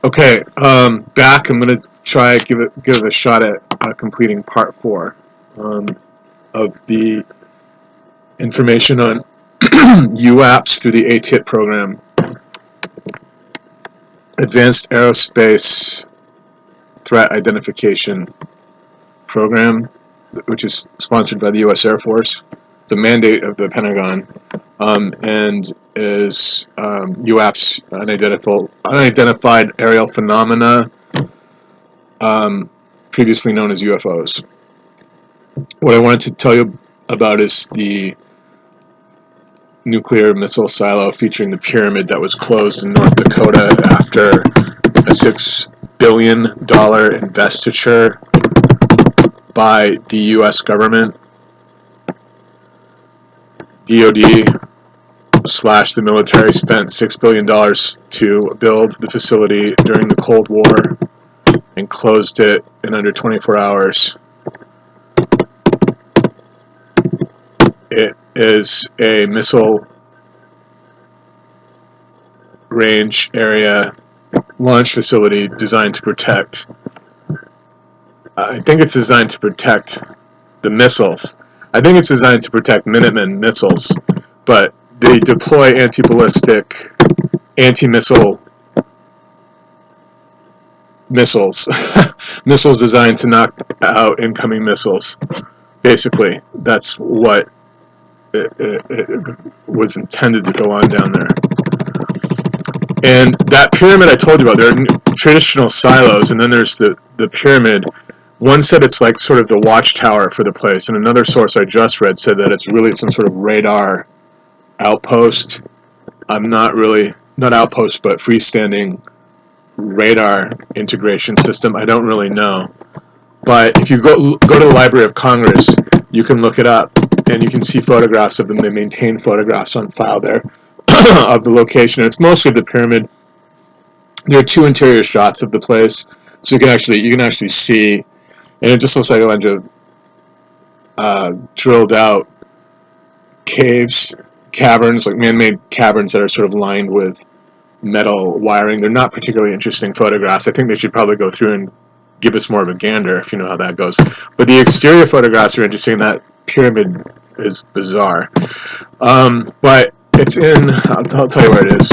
Okay, back. I'm gonna try give it a shot at completing part 4 of the information on UAPs through the AATIP program, Advanced Aerospace Threat Identification Program, which is sponsored by the U.S. Air Force. It's a mandate of the Pentagon, and is UAPs, unidentified aerial phenomena, previously known as UFOs. What I wanted to tell you about is the nuclear missile silo featuring the pyramid that was closed in North Dakota after a $6 billion investiture by the U.S. government, DoD / the military spent $6 billion to build the facility during the Cold War and closed it in under 24 hours. It is a missile range area launch facility designed to protect, I think it's designed to protect the missiles. I think it's designed to protect Minuteman missiles, but they deploy anti-ballistic, anti-missile missiles. Missiles designed to knock out incoming missiles. Basically, that's what it was intended to go on down there. And that pyramid I told you about, there are traditional silos, and then there's the pyramid. One said it's like sort of the watchtower for the place, and another source I just read said that it's really some sort of radar outpost. Not outpost, but freestanding radar integration system. I don't really know. But if you go to the Library of Congress, you can look it up, and you can see photographs of them. They maintain photographs on file there of the location. It's mostly the pyramid. There are 2 interior shots of the place, so you can actually see, and it just looks like a bunch of drilled out caves, caverns, like man-made caverns that are sort of lined with metal wiring. They're not particularly interesting photographs. I think they should probably go through and give us more of a gander, if you know how that goes. But the exterior photographs are interesting. That pyramid is bizarre. But it's in, I'll tell you where it is.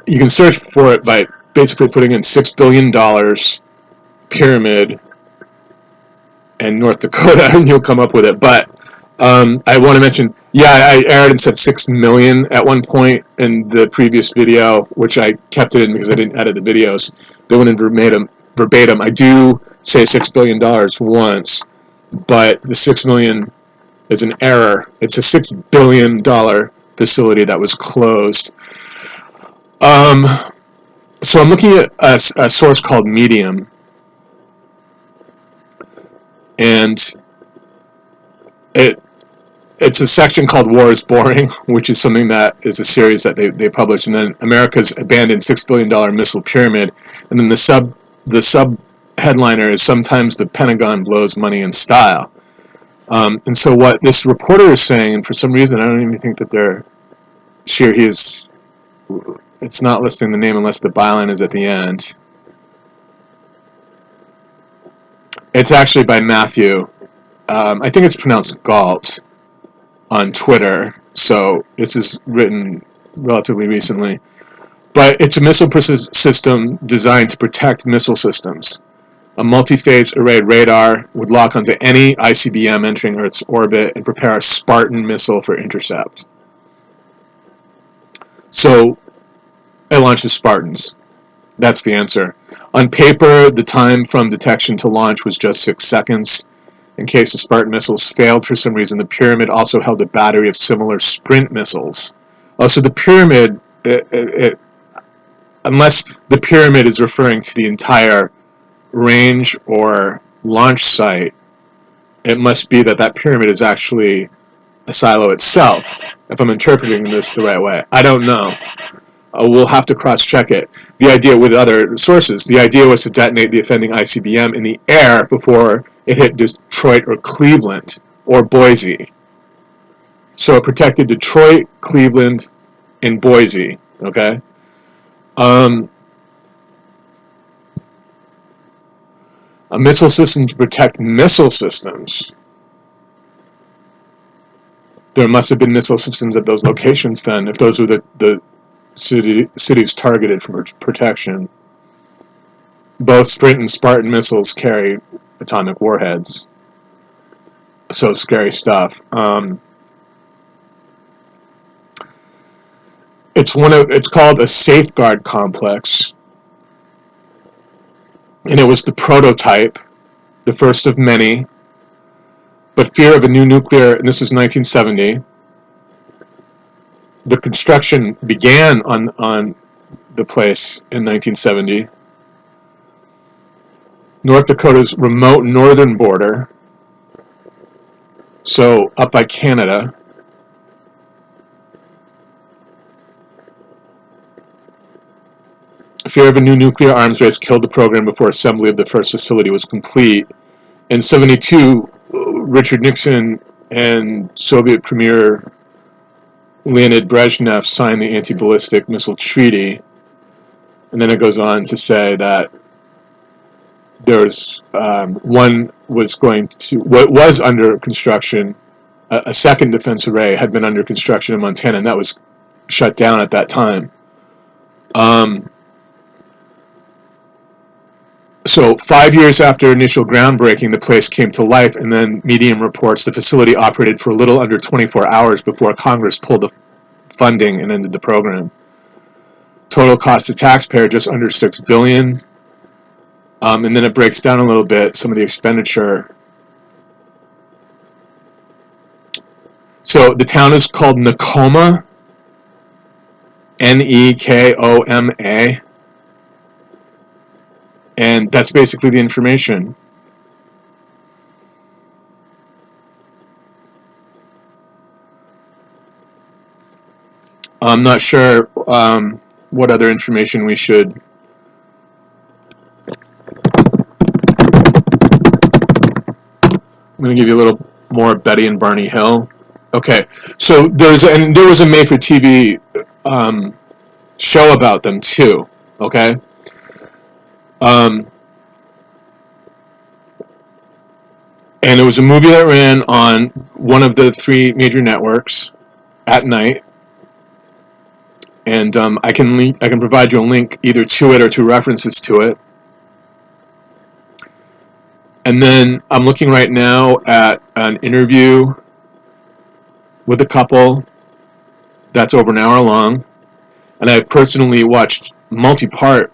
You can search for it by basically putting in $6 billion pyramid and North Dakota, and you'll come up with it. But I want to mention, I aired and said 6 million at one point in the previous video, which I kept it in because I didn't edit the videos. They went in verbatim. I do say $6 billion once, but the 6 million is an error. It's a $6 billion facility that was closed. So I'm looking at a source called Medium, and it's a section called War is Boring, which is something that is a series that they published, and then America's Abandoned $6 billion Missile Pyramid, and then the sub headliner is Sometimes the Pentagon Blows Money in Style. And so what this reporter is saying, and for some reason I don't even think that they're sure it's not listing the name unless the byline is at the end. It's actually by Matthew. I think it's pronounced Galt on Twitter, so this is written relatively recently. But it's a missile system designed to protect missile systems. A multi-phase array radar would lock onto any ICBM entering Earth's orbit and prepare a Spartan missile for intercept. So it launches Spartans. That's the answer. On paper, the time from detection to launch was just 6 seconds. In case the Spartan missiles failed for some reason, the pyramid also held a battery of similar Sprint missiles. So the pyramid, unless the pyramid is referring to the entire range or launch site, it must be that pyramid is actually a silo itself, if I'm interpreting this the right way. I don't know. We'll have to cross-check it. The idea with other sources, the idea was to detonate the offending ICBM in the air before it hit Detroit or Cleveland or Boise. So it protected Detroit, Cleveland, and Boise. Okay. A missile system to protect missile systems. There must have been missile systems at those locations then, if those were the cities targeted for protection. Both Sprint and Spartan missiles carry atomic warheads. So scary stuff. It's called a safeguard complex, and it was the prototype, the first of many. But fear of a new nuclear, and this is 1970. The construction began on the place in 1970. North Dakota's remote northern border, so up by Canada. Fear of a new nuclear arms race killed the program before assembly of the first facility was complete. In 1972, Richard Nixon and Soviet Premier Leonid Brezhnev signed the anti-ballistic missile treaty, and then it goes on to say that there's what was under construction. A second defense array had been under construction in Montana, and that was shut down at that time. So 5 years after initial groundbreaking, the place came to life, and then Medium reports the facility operated for a little under 24 hours before Congress pulled the funding and ended the program. Total cost to taxpayer just under $6 billion. And then it breaks down a little bit, some of the expenditure. So the town is called Nekoma, Nekoma, and that's basically the information. I'm not sure what other information we should. I'm going to give you a little more Betty and Barney Hill. Okay, so there was a made-for-TV show about them too. Okay, and it was a movie that ran on one of the three major networks at night. And I can provide you a link either to it or to references to it. And then I'm looking right now at an interview with a couple that's over an hour long, and I personally watched multi-part,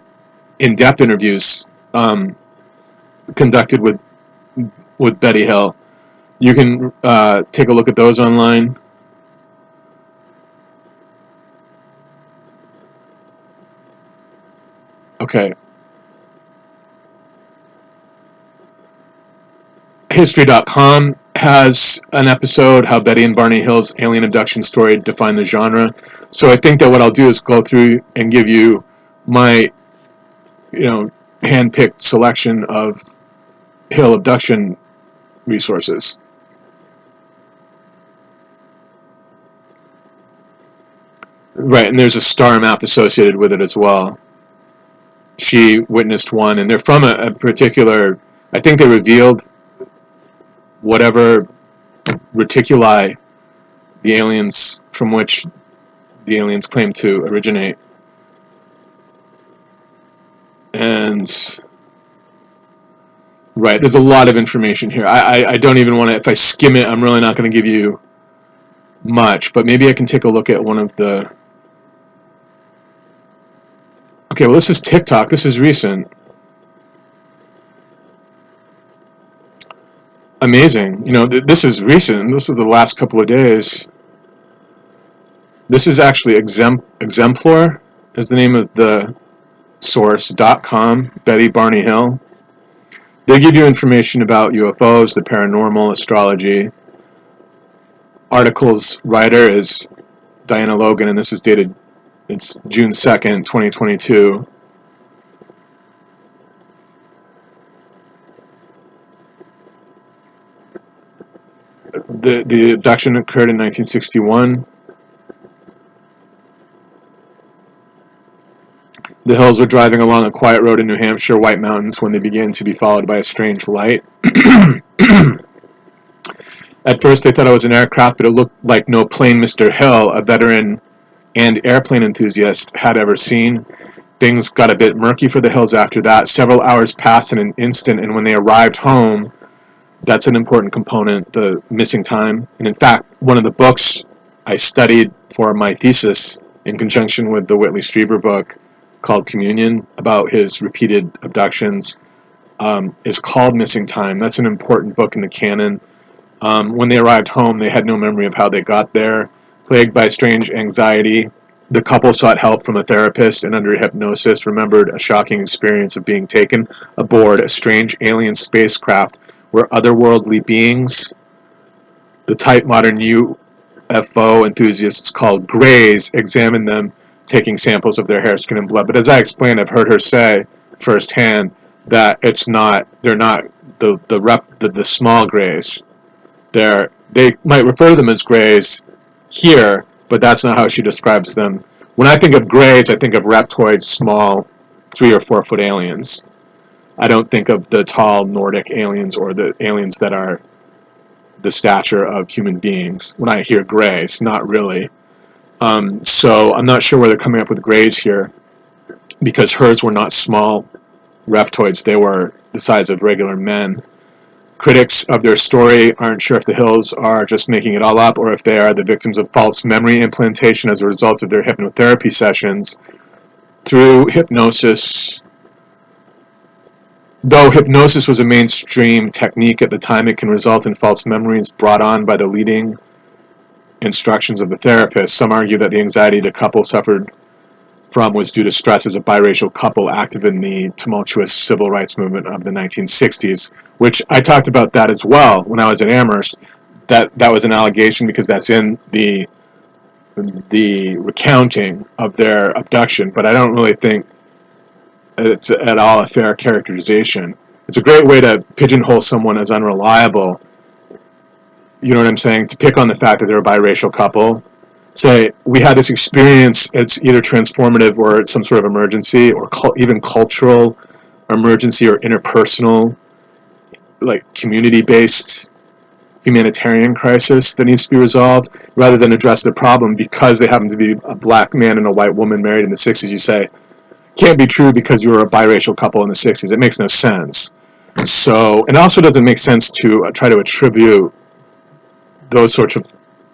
in-depth interviews conducted with Betty Hill. You can take a look at those online. Okay. History.com has an episode, How Betty and Barney Hill's Alien Abduction Story Defined the Genre. So I think that what I'll do is go through and give you my, hand-picked selection of Hill abduction resources. Right, and there's a star map associated with it as well. She witnessed one, and they're from a particular, I think they revealed whatever reticuli the aliens, from which the aliens claim to originate. And right, there's a lot of information here. I don't even want to, if I skim it, I'm really not going to give you much, but maybe I can take a look at one of the. Okay, well, this is TikTok. This is recent. Amazing. This is recent. This is the last couple of days. This is actually Exemplar is the name of the source.com, Betty Barney Hill. They give you information about UFOs, the paranormal, astrology. Article's writer is Diana Logan, and this is dated, it's June 2nd, 2022. The abduction occurred in 1961. The Hills were driving along a quiet road in New Hampshire, White Mountains, when they began to be followed by a strange light. At first they thought it was an aircraft, but it looked like no plane Mr. Hill, a veteran and airplane enthusiast, had ever seen. Things got a bit murky for the Hills after that. Several hours passed in an instant, and when they arrived home, that's an important component, the missing time. And in fact, one of the books I studied for my thesis in conjunction with the Whitley Strieber book called Communion, about his repeated abductions, is called Missing Time. That's an important book in the canon. When they arrived home, they had no memory of how they got there. Plagued by strange anxiety, the couple sought help from a therapist and under hypnosis remembered a shocking experience of being taken aboard a strange alien spacecraft where otherworldly beings, the type modern UFO enthusiasts call greys, examined them, taking samples of their hair, skin, and blood. But as I explained, I've heard her say firsthand that they're not the small greys. They might refer to them as greys here, but that's not how she describes them. When I think of greys, I think of reptoid, small, 3 or 4 foot aliens. I don't think of the tall Nordic aliens or the aliens that are the stature of human beings. When I hear greys, not really. So I'm not sure where they're coming up with greys here, because hers were not small reptoids. They were the size of regular men. Critics of their story aren't sure if the Hills are just making it all up or if they are the victims of false memory implantation as a result of their hypnotherapy sessions. Through hypnosis, though hypnosis was a mainstream technique at the time, it can result in false memories brought on by the leading instructions of the therapist. Some argue that the anxiety the couple suffered from was due to stress as a biracial couple active in the tumultuous civil rights movement of the 1960s, which I talked about that as well when I was at Amherst. That was an allegation because that's in the recounting of their abduction, but I don't really think it's at all a fair characterization. It's a great way to pigeonhole someone as unreliable, you know what I'm saying, to pick on the fact that they're a biracial couple. Say, we had this experience, it's either transformative or it's some sort of emergency, or even cultural emergency or interpersonal, like community-based humanitarian crisis that needs to be resolved, rather than address the problem because they happen to be a black man and a white woman married in the 60s. You say, can't be true because you were a biracial couple in the 60s. It makes no sense. So, it also doesn't make sense to try to attribute those sorts of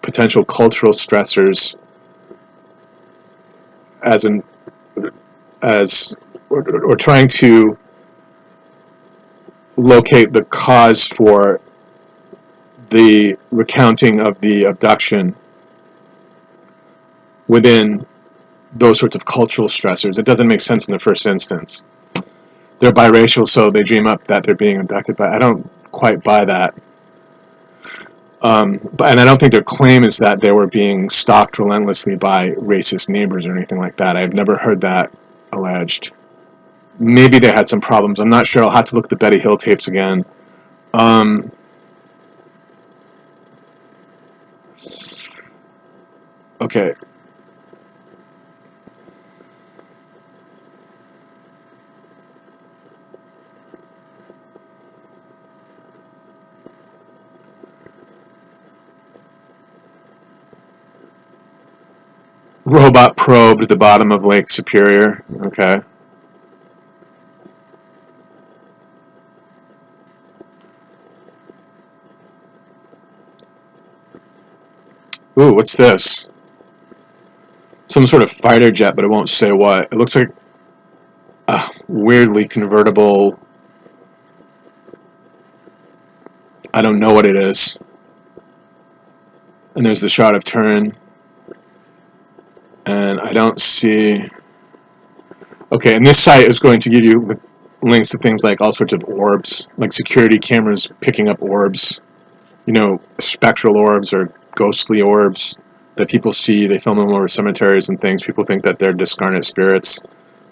potential cultural stressors or trying to locate the cause for the recounting of the abduction within those sorts of cultural stressors. It doesn't make sense in the first instance. They're biracial, so they dream up that they're being abducted, but I don't quite buy that. And I don't think their claim is that they were being stalked relentlessly by racist neighbors or anything like that. I've never heard that alleged. Maybe they had some problems. I'm not sure. I'll have to look at the Betty Hill tapes again. Okay. Robot probed at the bottom of Lake Superior. Okay. Ooh, what's this? Some sort of fighter jet, but it won't say what. It looks like a weirdly convertible. I don't know what it is. And there's the shot of Turin. And I don't see... Okay, and this site is going to give you links to things like all sorts of orbs, like security cameras picking up orbs, you know, spectral orbs or ghostly orbs that people see. They film them over cemeteries and things. People think that they're discarnate spirits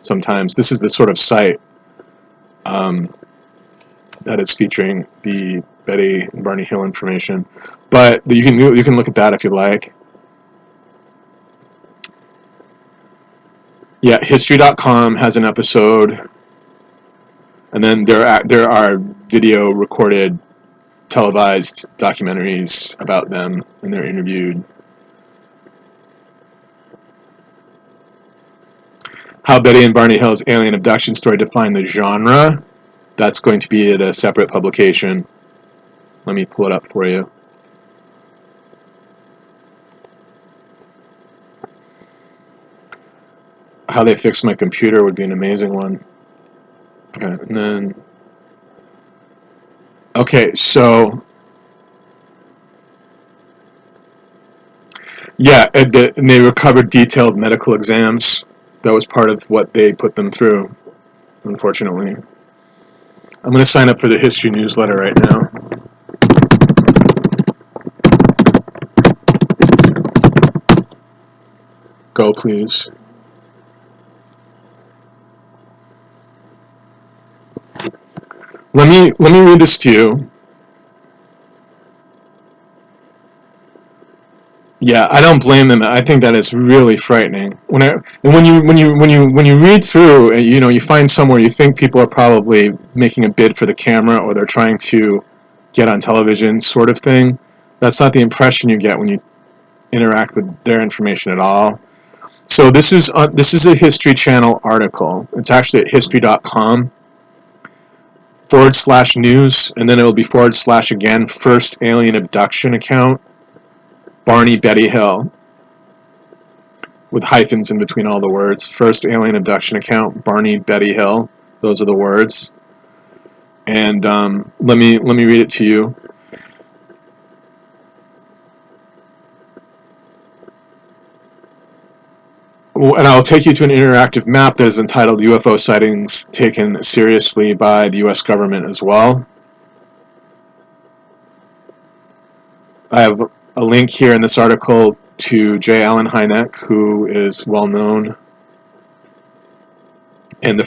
sometimes. This is the sort of site that is featuring the Betty and Barney Hill information. But you can look at that if you like. Yeah, history.com has an episode, and then there are video recorded televised documentaries about them, and they're interviewed. How Betty and Barney Hill's alien abduction story defined the genre. That's going to be at a separate publication. Let me pull it up for you. How they fixed my computer would be an amazing one. Okay, and then... Okay, so... Yeah, and they recovered detailed medical exams. That was part of what they put them through, unfortunately. I'm going to sign up for the history newsletter right now. Go, please. Let me read this to you. Yeah, I don't blame them. I think that is really frightening. When you read through, you find somewhere you think people are probably making a bid for the camera, or they're trying to get on television, sort of thing. That's not the impression you get when you interact with their information at all. So this is a History Channel article. It's actually at history.com/news, and then it will be / again first alien abduction account, Barney Betty Hill, with hyphens in between all the words. First alien abduction account, Barney Betty Hill. Those are the words. And let me read it to you. And I'll take you to an interactive map that is entitled UFO Sightings Taken Seriously by the U.S. Government as well. I have a link here in this article to J. Allen Hynek, who is well known, and the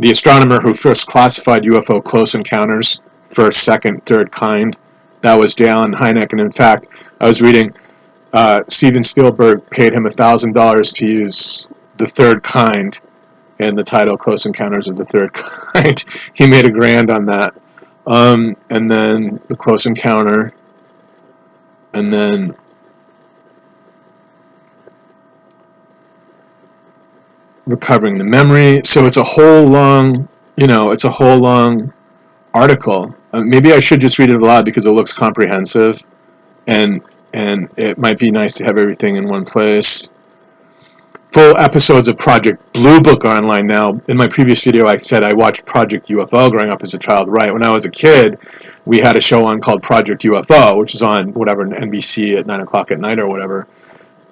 astronomer who first classified UFO close encounters, first, second, third kind. That was J. Allen Hynek, and in fact, I was reading Steven Spielberg paid him $1,000 to use the third kind in the title Close Encounters of the Third Kind. He made $1,000 on that. And then the Close Encounter, and then Recovering the Memory. So it's a whole long, article. Maybe I should just read it aloud because it looks comprehensive, and it might be nice to have everything in one place. Full episodes of Project Blue Book are online now. In my previous video, I said I watched Project UFO growing up as a child. Right, when I was a kid, we had a show on called Project UFO, which is on whatever NBC at 9 o'clock at night or whatever.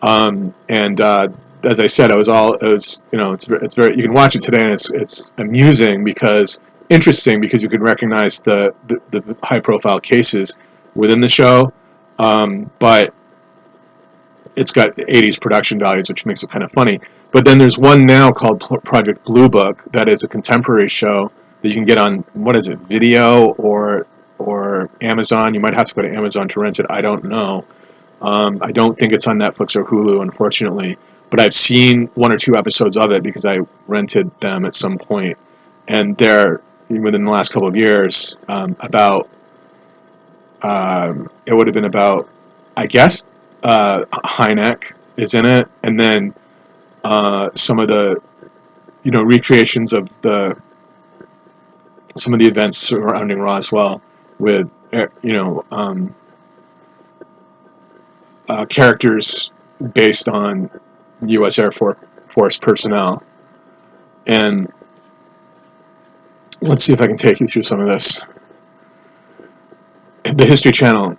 As I said, it's very. You can watch it today, and it's amusing interesting because you can recognize the high-profile cases within the show, but it's got 80s production values, which makes it kind of funny. But then there's one now called Project Blue Book that is a contemporary show that you can get on, Video or Amazon. You might have to go to Amazon to rent it. I don't know. I don't think it's on Netflix or Hulu, unfortunately. But I've seen 1 or 2 episodes of it because I rented them at some point. And they're, within the last couple of years, it would have been about, I guess, Hynek is in it, and then some of the recreations of some of the events surrounding Roswell with characters based on U.S. Air Force personnel. And let's see if I can take you through some of this. The History Channel.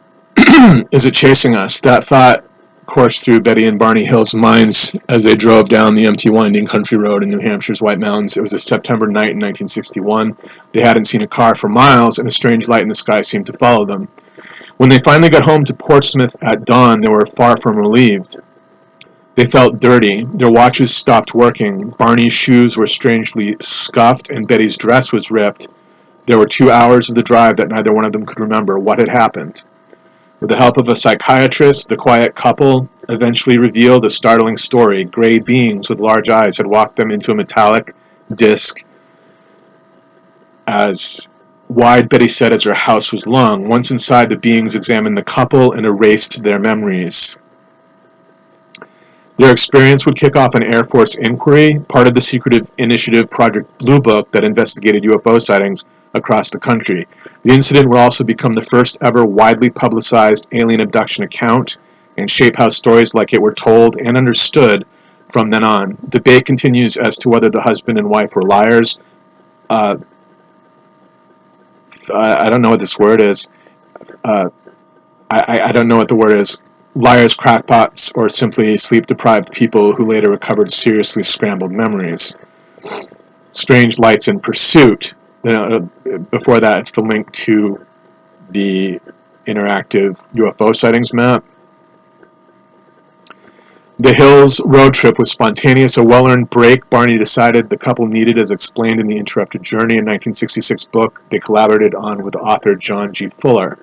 Is it chasing us? That thought coursed through Betty and Barney Hill's minds as they drove down the empty winding country road in New Hampshire's White Mountains. It was a September night in 1961. They hadn't seen a car for miles, and a strange light in the sky seemed to follow them. When they finally got home to Portsmouth at dawn, they were far from relieved. They felt dirty. Their watches stopped working. Barney's shoes were strangely scuffed, and Betty's dress was ripped. There were 2 hours of the drive that neither one of them could remember what had happened. With the help of a psychiatrist, the quiet couple eventually revealed a startling story. Gray beings with large eyes had walked them into a metallic disc as wide, Betty said, as her house was long. Once inside, the beings examined the couple and erased their memories. Their experience would kick off an Air Force inquiry, part of the secretive initiative Project Blue Book that investigated UFO sightings across the country. The incident would also become the first ever widely publicized alien abduction account and shape how stories like it were told and understood from then on. Debate continues as to whether the husband and wife were liars. I don't know what this word is. I don't know what the word is. Liars, crackpots, or simply sleep-deprived people who later recovered seriously scrambled memories. Strange Lights in Pursuit. Before that, it's the link to the interactive UFO sightings map. The Hills road trip was spontaneous, a well-earned break Barney decided the couple needed, as explained in the Interrupted Journey, a 1966 book they collaborated on with author John G. Fuller.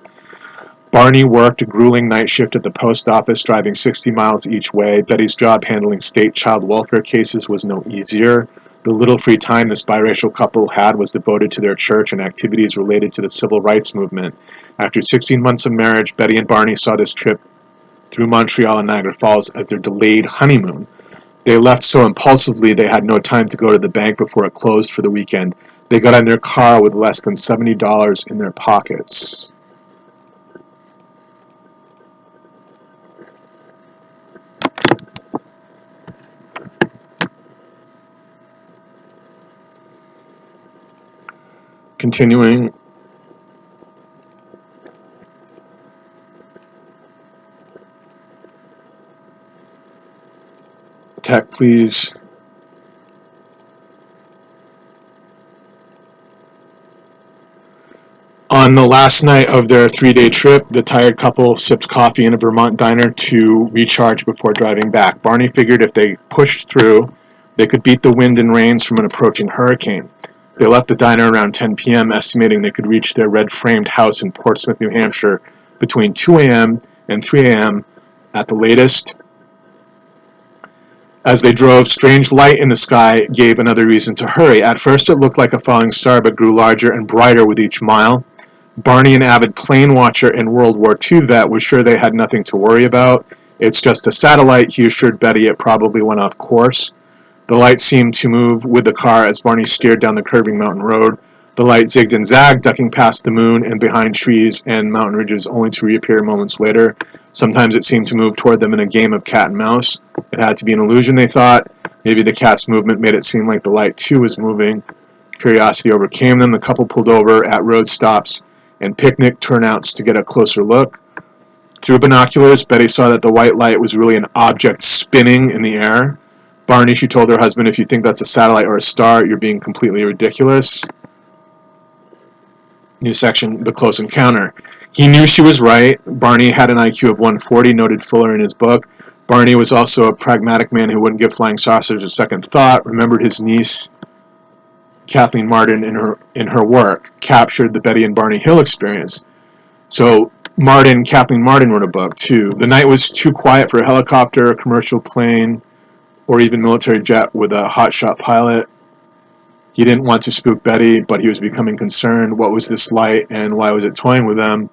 Barney worked a grueling night shift at the post office, driving 60 miles each way. Betty's job handling state child welfare cases was no easier. The little free time this biracial couple had was devoted to their church and activities related to the civil rights movement. After 16 months of marriage, Betty and Barney saw this trip through Montreal and Niagara Falls as their delayed honeymoon. They left so impulsively they had no time to go to the bank before it closed for the weekend. They got in their car with less than $70 in their pockets. Continuing, tech, please. On the last night of their 3-day trip, the tired couple sipped coffee in a Vermont diner to recharge before driving back. Barney figured if they pushed through, they could beat the wind and rains from an approaching hurricane. They left the diner around 10 p.m., estimating they could reach their red-framed house in Portsmouth, New Hampshire between 2 a.m. and 3 a.m. at the latest. As they drove, strange light in the sky gave another reason to hurry. At first it looked like a falling star, but grew larger and brighter with each mile. Barney, an avid plane watcher and World War II vet, was sure they had nothing to worry about. It's just a satellite, he assured Betty. It probably went off course. The light seemed to move with the car as Barney steered down the curving mountain road. The light zigged and zagged, ducking past the moon and behind trees and mountain ridges, only to reappear moments later. Sometimes it seemed to move toward them in a game of cat and mouse. It had to be an illusion, they thought. Maybe the cat's movement made it seem like the light too was moving. Curiosity overcame them. The couple pulled over at road stops and picnic turnouts to get a closer look. Through binoculars, Betty saw that the white light was really an object spinning in the air. Barney, she told her husband, if you think that's a satellite or a star, you're being completely ridiculous. New section, The Close Encounter. He knew she was right. Barney had an IQ of 140, noted Fuller in his book. Barney was also a pragmatic man who wouldn't give flying saucers a second thought, remembered his niece, Kathleen Martin, in her work, captured the Betty and Barney Hill experience. So Kathleen Martin wrote a book, too. The night was too quiet for a helicopter, a commercial plane, or even military jet with a hotshot pilot. He didn't want to spook Betty, but he was becoming concerned. What was this light, and why was it toying with them?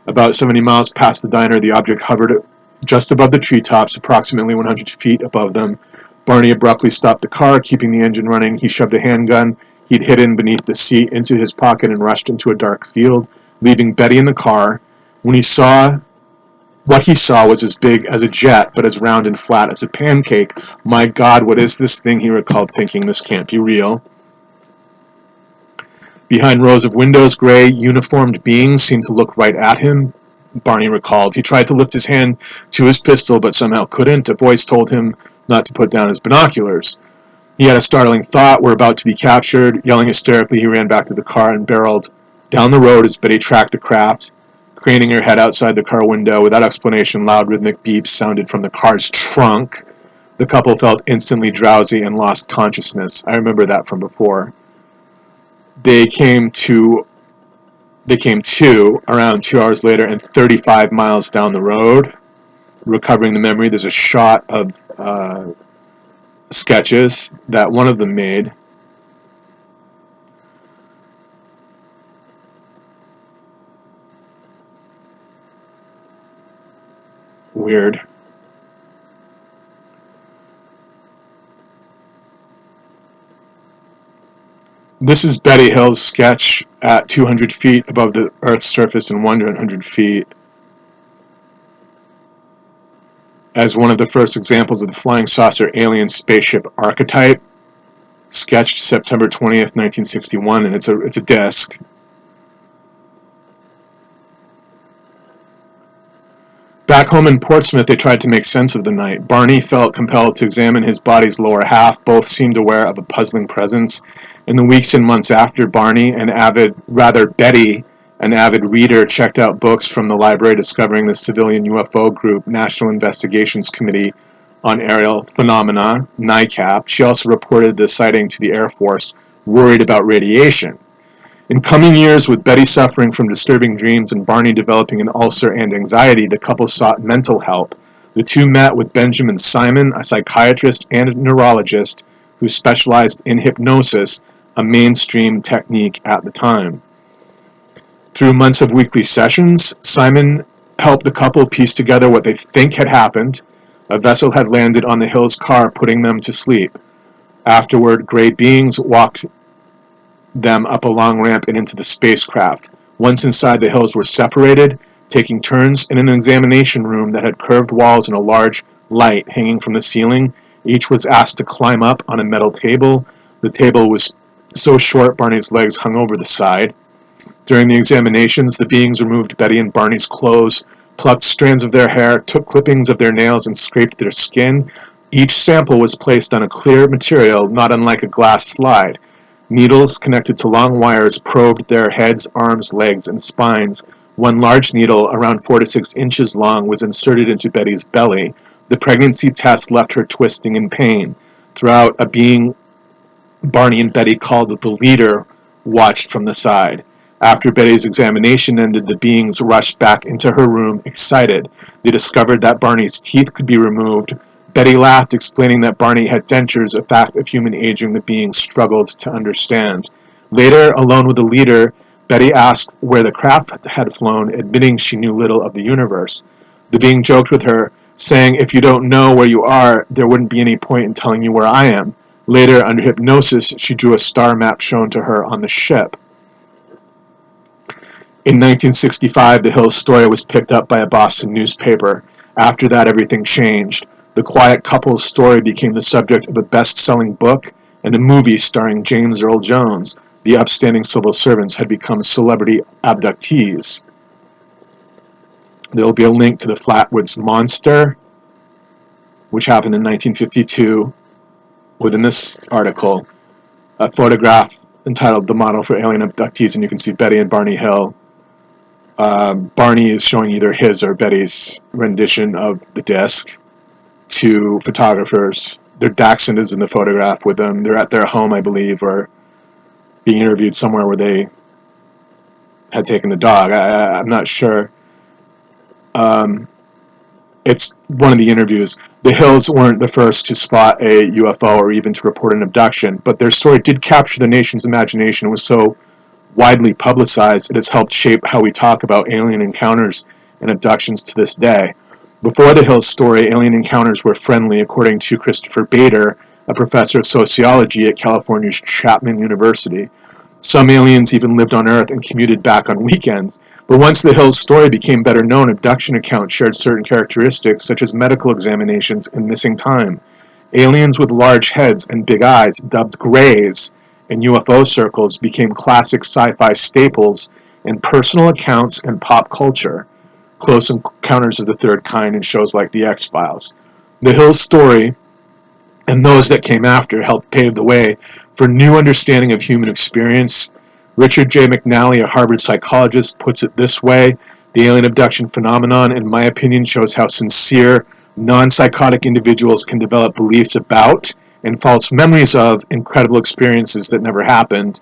About 70 miles past the diner, the object hovered just above the treetops, approximately 100 feet above them. Barney abruptly stopped the car, keeping the engine running. He shoved a handgun he'd hidden beneath the seat into his pocket and rushed into a dark field, leaving Betty in the car. What he saw was as big as a jet, but as round and flat as a pancake. My God, what is this thing? He recalled, thinking, this can't be real. Behind rows of windows, gray, uniformed beings seemed to look right at him, Barney recalled. He tried to lift his hand to his pistol, but somehow couldn't. A voice told him not to put down his binoculars. He had a startling thought. We're about to be captured. Yelling hysterically, he ran back to the car and barreled down the road as Betty tracked the craft, craning her head outside the car window. Without explanation, loud rhythmic beeps sounded from the car's trunk. The couple felt instantly drowsy and lost consciousness. I remember that from before. They came to around 2 hours later and 35 miles down the road, recovering the memory. There's a shot of sketches that one of them made. Weird. This is Betty Hill's sketch at 200 feet above the Earth's surface and 100 feet, as one of the first examples of the flying saucer alien spaceship archetype, sketched September 20th, 1961, and it's a disc. Back home in Portsmouth, they tried to make sense of the night. Barney felt compelled to examine his body's lower half. Both seemed aware of a puzzling presence. In the weeks and months after, Betty, an avid reader, checked out books from the library discovering the civilian UFO group National Investigations Committee on Aerial Phenomena, NICAP. She also reported the sighting to the Air Force, worried about radiation. In coming years, with Betty suffering from disturbing dreams and Barney developing an ulcer and anxiety, the couple sought mental help. The two met with Benjamin Simon, a psychiatrist and neurologist who specialized in hypnosis, a mainstream technique at the time. Through months of weekly sessions, Simon helped the couple piece together what they think had happened. A vessel had landed on the Hills' car, putting them to sleep. Afterward, gray beings walked them up a long ramp and into the spacecraft. Once inside, the Hills were separated, taking turns in an examination room that had curved walls and a large light hanging from the ceiling. Each was asked to climb up on a metal table. The table was so short Barney's legs hung over the side. During the examinations, the beings removed Betty and Barney's clothes, plucked strands of their hair, took clippings of their nails, and scraped their skin. Each sample was placed on a clear material, not unlike a glass slide. Needles connected to long wires probed their heads, arms, legs, and spines. One large needle, around 4 to 6 inches long, was inserted into Betty's belly. The pregnancy test left her twisting in pain. Throughout, a being Barney and Betty called the leader watched from the side. After Betty's examination ended, the beings rushed back into her room, excited. They discovered that Barney's teeth could be removed. Betty laughed, explaining that Barney had dentures, a fact of human aging the beings struggled to understand. Later, alone with the leader, Betty asked where the craft had flown, admitting she knew little of the universe. The being joked with her, saying, "If you don't know where you are, there wouldn't be any point in telling you where I am." Later, under hypnosis, she drew a star map shown to her on the ship. In 1965, the Hills story was picked up by a Boston newspaper. After that, everything changed. The quiet couple's story became the subject of a best-selling book and a movie starring James Earl Jones. The upstanding civil servants had become celebrity abductees. There will be a link to the Flatwoods Monster, which happened in 1952, within this article. A photograph entitled "The Model for Alien Abductees," and you can see Betty and Barney Hill. Barney is showing either his or Betty's rendition of the disc to photographers. Their dachshund is in the photograph with them. They're at their home, I believe, or being interviewed somewhere where they had taken the dog. I'm not sure. It's one of the interviews. The Hills weren't the first to spot a UFO or even to report an abduction, but their story did capture the nation's imagination and was so widely publicized it has helped shape how we talk about alien encounters and abductions to this day. Before the Hills story, alien encounters were friendly, according to Christopher Bader, a professor of sociology at California's Chaplain University. Some aliens even lived on Earth and commuted back on weekends. But once the Hills story became better known, abduction accounts shared certain characteristics, such as medical examinations and missing time. Aliens with large heads and big eyes, dubbed grays, in UFO circles became classic sci-fi staples in personal accounts and pop culture. Close Encounters of the Third Kind in shows like The X-Files. The Hills story, and those that came after, helped pave the way for new understanding of human experience. Richard J. McNally, a Harvard psychologist, puts it this way: the alien abduction phenomenon, in my opinion, shows how sincere, non-psychotic individuals can develop beliefs about and false memories of incredible experiences that never happened.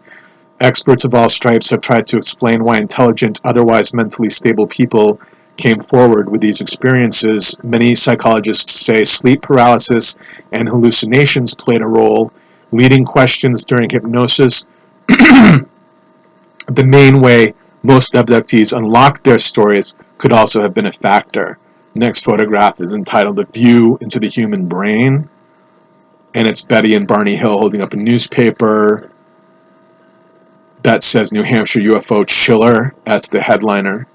Experts of all stripes have tried to explain why intelligent, otherwise mentally stable people came forward with these experiences. Many psychologists say sleep paralysis and hallucinations played a role. Leading questions during hypnosis, the main way most abductees unlocked their stories, could also have been a factor. Next photograph is entitled "A View into the Human Brain," and it's Betty and Barney Hill holding up a newspaper that says New Hampshire UFO Chiller as the headliner.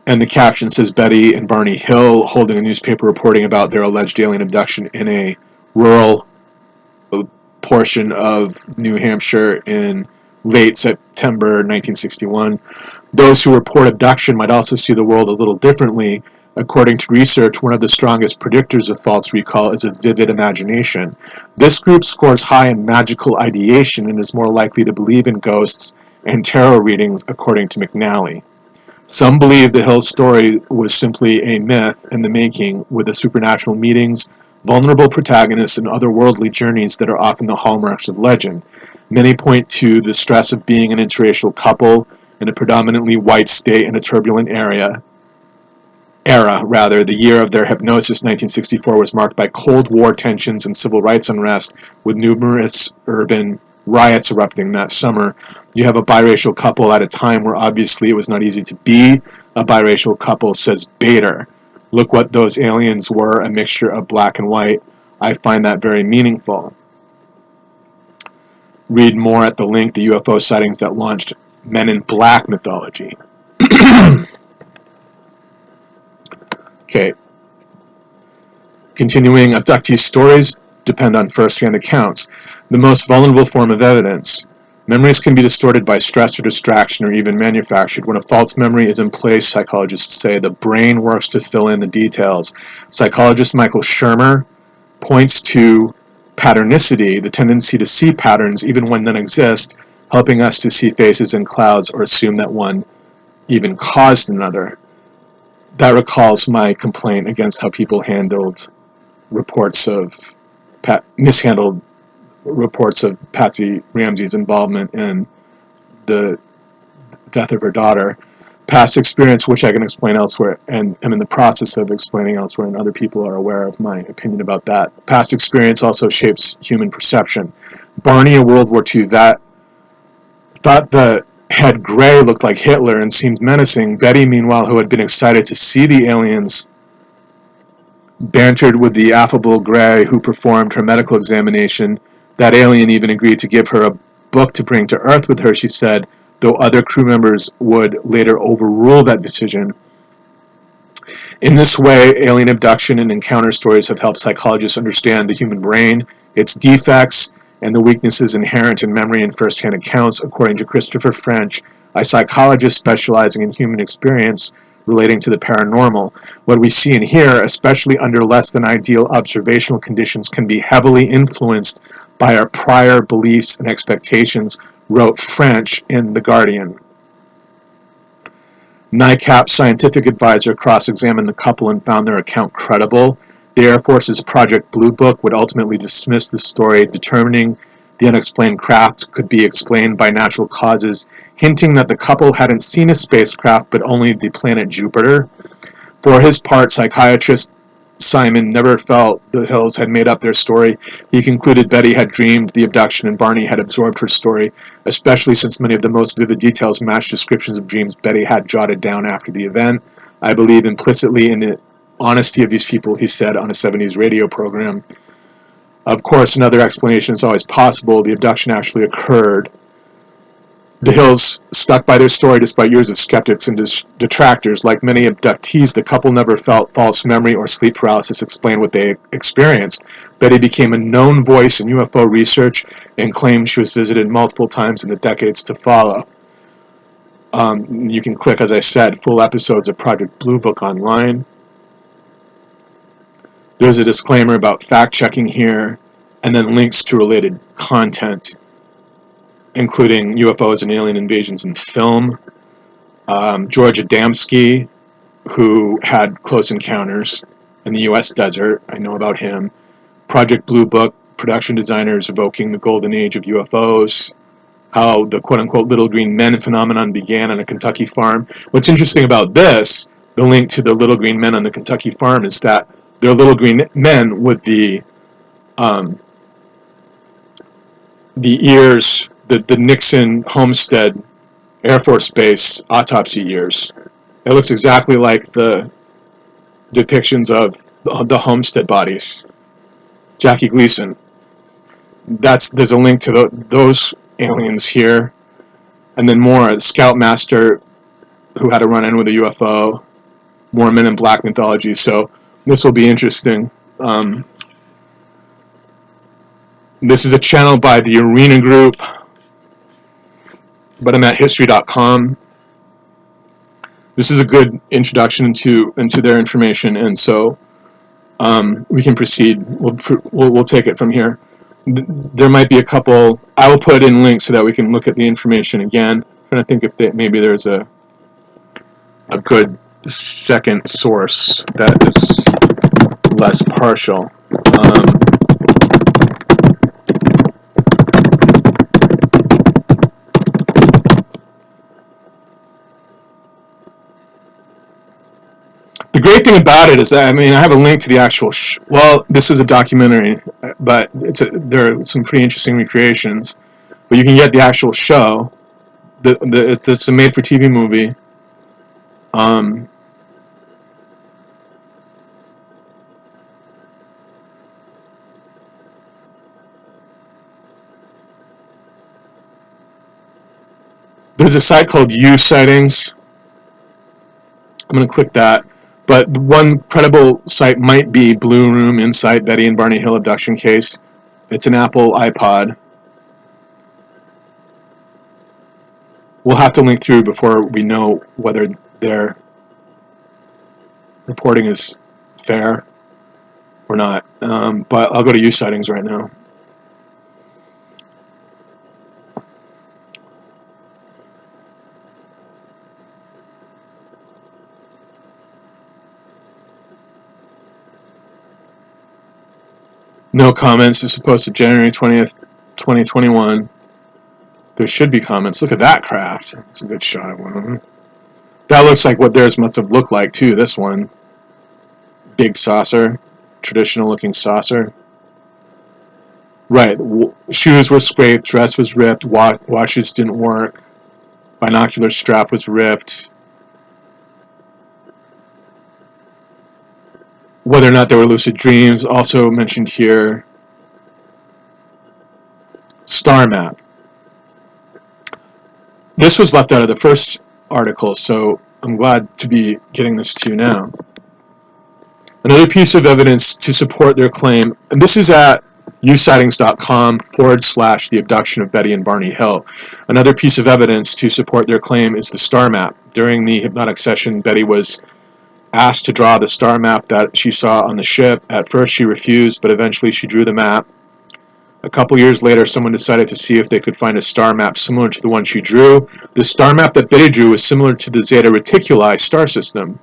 And the caption says Betty and Barney Hill holding a newspaper reporting about their alleged alien abduction in a rural portion of New Hampshire in late September 1961. Those who report abduction might also see the world a little differently. According to research, one of the strongest predictors of false recall is a vivid imagination. This group scores high in magical ideation and is more likely to believe in ghosts and tarot readings, according to McNally. Some believe the Hill story was simply a myth in the making, with the supernatural meetings, vulnerable protagonists, and otherworldly journeys that are often the hallmarks of legend. Many point to the stress of being an interracial couple in a predominantly white state in a turbulent era. The year of their hypnosis, 1964, was marked by Cold War tensions and civil rights unrest, with numerous urban riots erupting that summer. You have a biracial couple at a time where obviously it was not easy to be a biracial couple, says Bader. Look what those aliens were, a mixture of black and white. I find that very meaningful. Read more at the link, the UFO sightings that launched Men in Black mythology. Okay. Continuing, abductee stories depend on first-hand accounts, the most vulnerable form of evidence. Memories can be distorted by stress or distraction or even manufactured. When a false memory is in place, psychologists say the brain works to fill in the details. Psychologist Michael Shermer points to patternicity, the tendency to see patterns even when none exist, helping us to see faces in clouds or assume that one even caused another. That recalls my complaint against how people handled reports of mishandled reports of Patsy Ramsey's involvement in the death of her daughter. Past experience, which I can explain elsewhere, and am in the process of explaining elsewhere, and other people are aware of my opinion about that. Past experience also shapes human perception. Barney, a World War II vet, thought the head gray looked like Hitler and seemed menacing. Betty, meanwhile, who had been excited to see the aliens, bantered with the affable Gray who performed her medical examination. That alien even agreed to give her a book to bring to Earth with her, she said, though other crew members would later overrule that decision. In this way, alien abduction and encounter stories have helped psychologists understand the human brain, its defects, and the weaknesses inherent in memory and first-hand accounts, according to Christopher French, a psychologist specializing in human experience relating to the paranormal. What we see and hear, especially under less than ideal observational conditions, can be heavily influenced by our prior beliefs and expectations, wrote French in The Guardian. NICAP's scientific advisor cross-examined the couple and found their account credible. The Air Force's Project Blue Book would ultimately dismiss the story, determining the unexplained craft could be explained by natural causes, hinting that the couple hadn't seen a spacecraft but only the planet Jupiter. For his part, psychiatrist Simon never felt the Hills had made up their story. He concluded Betty had dreamed the abduction and Barney had absorbed her story, especially since many of the most vivid details matched descriptions of dreams Betty had jotted down after the event. I believe implicitly in the honesty of these people, he said on a 70s radio program. Of course, another explanation is always possible. The abduction actually occurred. The Hills stuck by their story despite years of skeptics and detractors. Like many abductees, the couple never felt false memory or sleep paralysis explain what they experienced. Betty became a known voice in UFO research and claimed she was visited multiple times in the decades to follow. You can click, as I said, full episodes of Project Blue Book online. There's a disclaimer about fact-checking here, and then links to related content, including UFOs and alien invasions in film. George Adamski, who had close encounters in the U.S. desert, I know about him. Project Blue Book production designers evoking the golden age of UFOs, how the quote-unquote little green men phenomenon began on a Kentucky farm. What's interesting about this, the link to the little green men on the Kentucky farm, is that they're little green men with the ears, the Nixon Homestead Air Force Base autopsy ears. It looks exactly like the depictions of the Homestead bodies. Jackie Gleason. There's a link to those aliens here, and then more Scoutmaster who had a run-in with a UFO, more Men in Black mythology. So this will be interesting. This is a channel by the Arena Group, but I'm at history.com. This is a good introduction into their information, and so we can proceed. We'll take it from here. There might be a couple. I will put in links so that we can look at the information again. I'm trying to think if maybe there's a good second source that is less partial. The great thing about it is that, I mean, I have a link to the actual well, this is a documentary, but there are some pretty interesting recreations. But you can get the actual show. It's a made-for-TV movie. There's a site called U Sightings. I'm going to click that. But the one credible site might be Blue Room Insight, Betty and Barney Hill abduction case. It's an Apple iPod. We'll have to link through before we know whether their reporting is fair or not. But I'll go to U Sightings right now. No comments. This is posted January 20th, 2021. There should be comments. Look at that craft. It's a good shot of one of them. That looks like what theirs must have looked like, too, this one. Big saucer. Traditional looking saucer. Right. Shoes were scraped. Dress was ripped. Watches didn't work. Binocular strap was ripped. Whether or not there were lucid dreams, also mentioned here. Star map. This was left out of the first article, so I'm glad to be getting this to you now. Another piece of evidence to support their claim, and this is at usightings.com/the abduction of Betty and Barney Hill. Another piece of evidence to support their claim is the star map. During the hypnotic session, Betty was asked to draw the star map that she saw on the ship. At first she refused, but eventually she drew the map. A couple years later, someone decided to see if they could find a star map similar to the one she drew. The star map that Betty drew was similar to the Zeta Reticuli star system.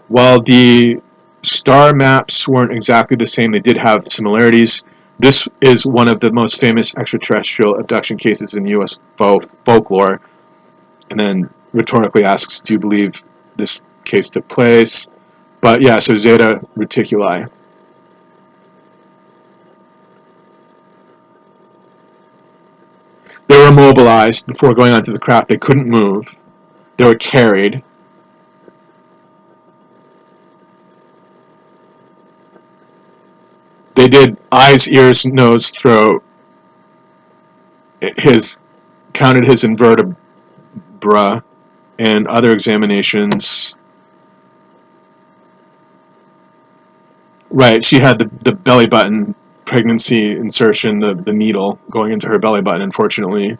While the star maps weren't exactly the same, they did have similarities. This is one of the most famous extraterrestrial abduction cases in U.S. folklore. And then rhetorically asks, do you believe this case took place? But yeah, so Zeta Reticuli. They were immobilized before going onto the craft. They couldn't move. They were carried. They did eyes, ears, nose, throat. Counted his invertebra and other examinations. Right, she had the belly button pregnancy insertion, the needle going into her belly button, unfortunately.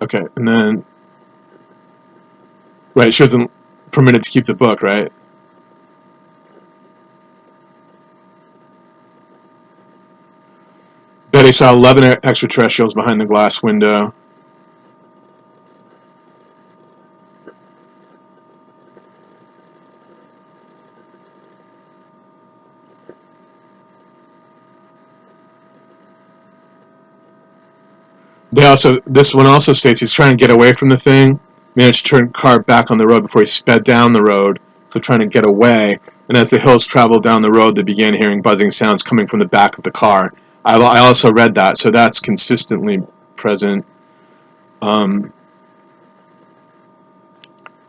Okay, and then, right, she wasn't permitted to keep the book, right? he saw 11 extraterrestrials behind the glass window. This one also states he's trying to get away from the thing, managed to turn the car back on the road before he sped down the road, so trying to get away. And as the hills traveled down the road, they began hearing buzzing sounds coming from the back of the car. I also read that, so that's consistently present.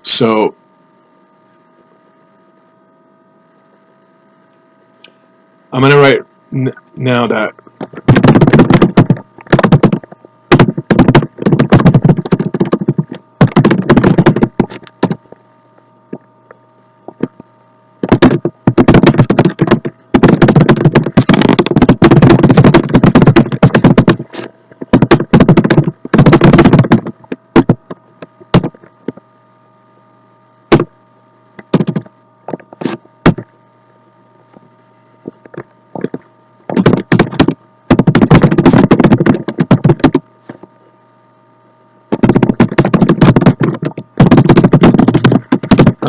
So I'm going to write now that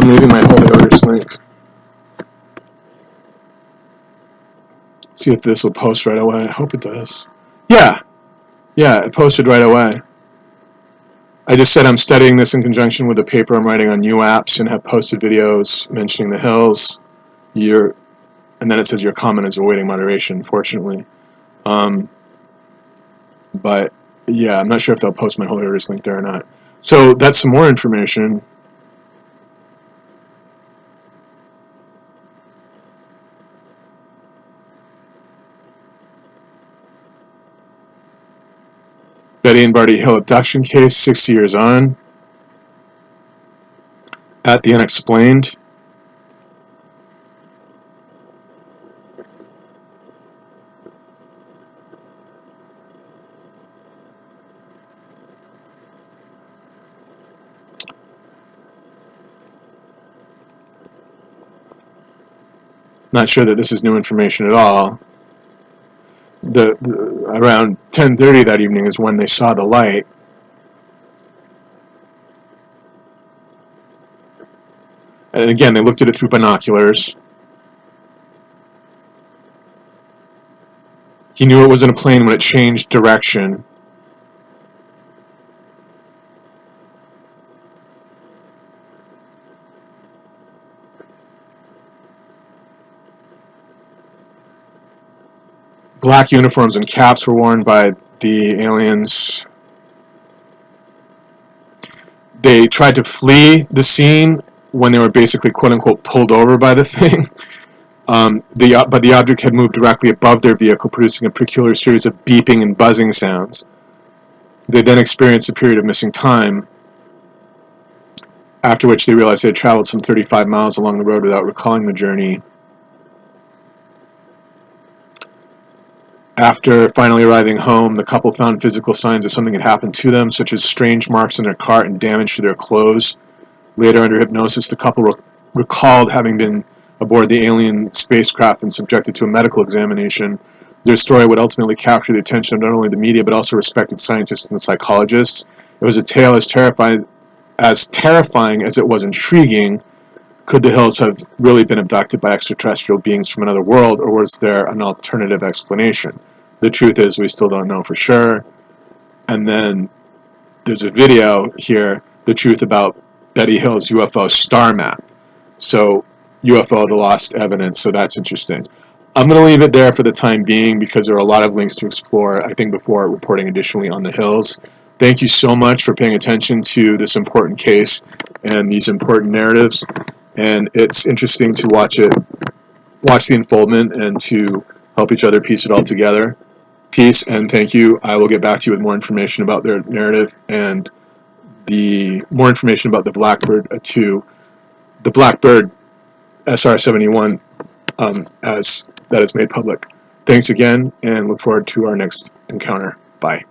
I'm leaving my holy orders link. See if this will post right away. I hope it does. Yeah, it posted right away. I just said I'm studying this in conjunction with a paper I'm writing on UAPs and have posted videos mentioning the hills. And then it says your comment is awaiting moderation, fortunately. But yeah, I'm not sure if they'll post my holy orders link there or not. So that's some more information. Betty and Barty Hill abduction case, 60 years on. At the Unexplained. Not sure that this is new information at all. Around 10:30 that evening is when they saw the light. And again, they looked at it through binoculars. He knew it wasn't a plane when it changed direction. Black uniforms and caps were worn by the aliens. They tried to flee the scene when they were basically quote-unquote pulled over by the thing. But the object had moved directly above their vehicle, producing a peculiar series of beeping and buzzing sounds. They then experienced a period of missing time, after which they realized they had traveled some 35 miles along the road without recalling the journey. After finally arriving home, the couple found physical signs of something had happened to them, such as strange marks on their cart and damage to their clothes. Later, under hypnosis, the couple recalled having been aboard the alien spacecraft and subjected to a medical examination. Their story would ultimately capture the attention of not only the media, but also respected scientists and psychologists. It was a tale as terrifying as it was intriguing. Could the Hills have really been abducted by extraterrestrial beings from another world, or was there an alternative explanation? The truth is, we still don't know for sure. And then there's a video here, the truth about Betty Hill's UFO star map. So, UFO, the lost evidence, so that's interesting. I'm going to leave it there for the time being because there are a lot of links to explore, I think, before reporting additionally on the Hills. Thank you so much for paying attention to this important case and these important narratives. And it's interesting to watch the unfoldment and to help each other piece it all together. Peace and thank you. I will get back to you with more information about their narrative and more information about the Blackbird 2, the Blackbird SR-71 as that is made public. Thanks again and look forward to our next encounter. Bye.